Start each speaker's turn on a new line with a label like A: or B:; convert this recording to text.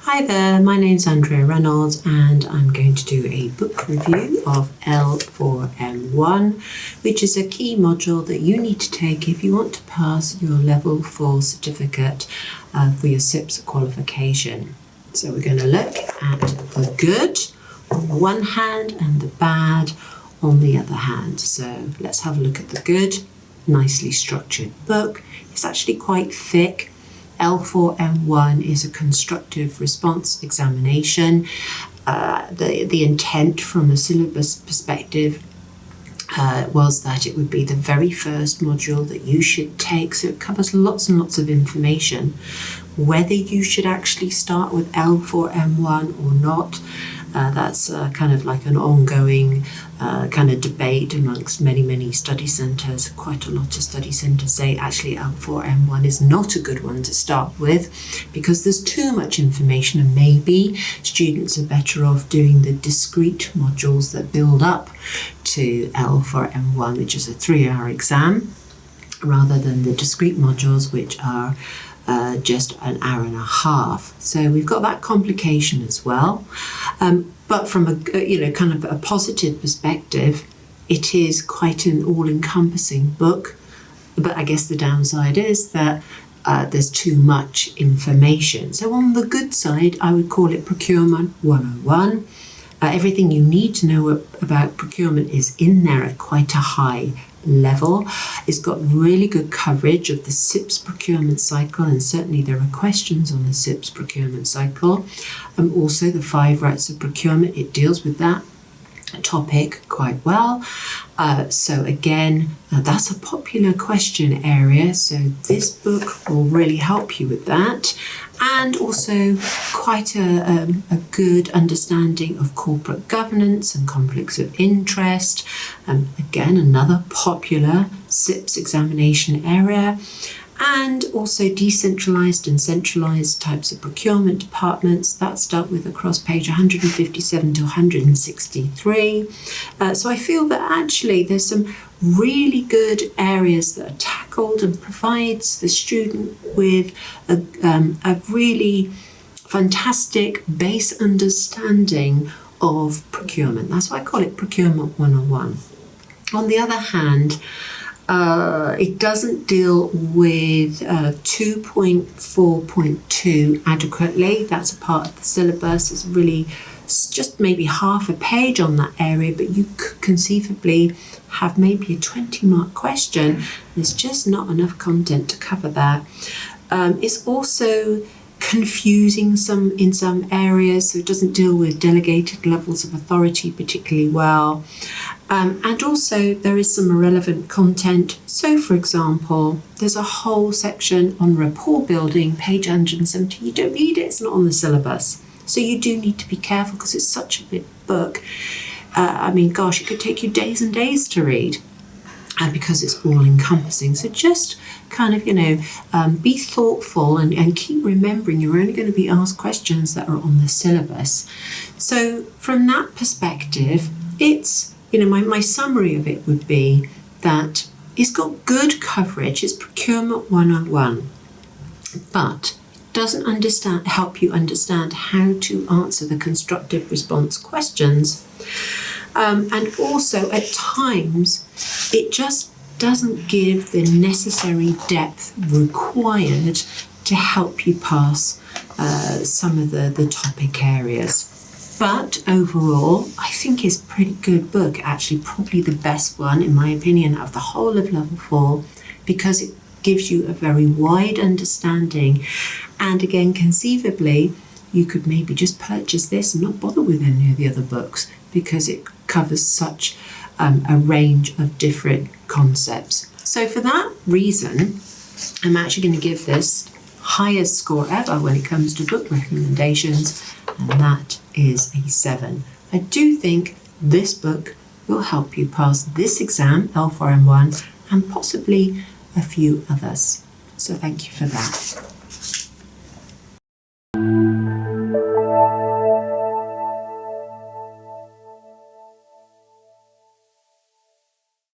A: Hi there, my name's Andrea Reynolds and I'm going to do a book review of L4M1, which is a key module that you need to take if you want to pass your Level 4 certificate for your CIPS qualification. So we're going to look at the good on the one hand and the bad on the other hand. So let's have a look at the good. Nicely structured book. It's actually quite thick. L4M1 is a constructive response examination. The intent from a syllabus perspective was that it would be the very first module that you should take, so it covers lots and lots of information. Whether you should actually start with L4M1 or not, that's kind of like an ongoing kind of debate amongst many study centres. Quite a lot of study centres say actually L4M1 is not a good one to start with because there's too much information, and maybe students are better off doing the discrete modules that build up to L4M1, which is a 3-hour exam, rather than the discrete modules which are just an hour and a half. So we've got that complication as well. But from a kind of a positive perspective, it is quite an all-encompassing book. But I guess the downside is that there's too much information. So on the good side, I would call it Procurement 101. Everything you need to know about procurement is in there at quite a high level. It's got really good coverage of the CIPS procurement cycle, and certainly there are questions on the CIPS procurement cycle. Also the 5 rights of procurement, it deals with that topic quite well. So again, that's a popular question area, so this book will really help you with that. And also quite a good understanding of corporate governance and conflicts of interest. Again, another popular CIPS examination area. And also decentralised and centralised types of procurement departments. That's dealt with across page 157 to 163. So I feel that actually there's some really good areas that are tackled and provides the student with a really fantastic base understanding of procurement. That's why I call it Procurement 101. On the other hand, it doesn't deal with 2.4.2 adequately. That's a part of the syllabus. It's really just maybe half a page on that area, but you could conceivably have maybe a 20-mark question. There's just not enough content to cover that. It's also confusing in some areas, so it doesn't deal with delegated levels of authority particularly well. And also there is some irrelevant content. So for example, there's a whole section on rapport building, page 170. You don't need it, it's not on the syllabus. So you do need to be careful because it's such a big book. It could take you days and days to read. Because it's all encompassing. So just kind of, be thoughtful and keep remembering you're only going to be asked questions that are on the syllabus. So from that perspective, it's, my summary of it would be that it's got good coverage. It's Procurement 101, but it doesn't help you understand how to answer the constructive response questions. And also at times, it just doesn't give the necessary depth required to help you pass some of the topic areas. But overall, I think it's a pretty good book, actually probably the best one, in my opinion, of the whole of Level 4, because it gives you a very wide understanding. And again, conceivably, you could maybe just purchase this and not bother with any of the other books, because it covers such a range of different concepts. So for that reason, I'm actually going to give this highest score ever when it comes to book recommendations, and that is a 7. I do think this book will help you pass this exam, L4M1, and possibly a few others. So thank you for that.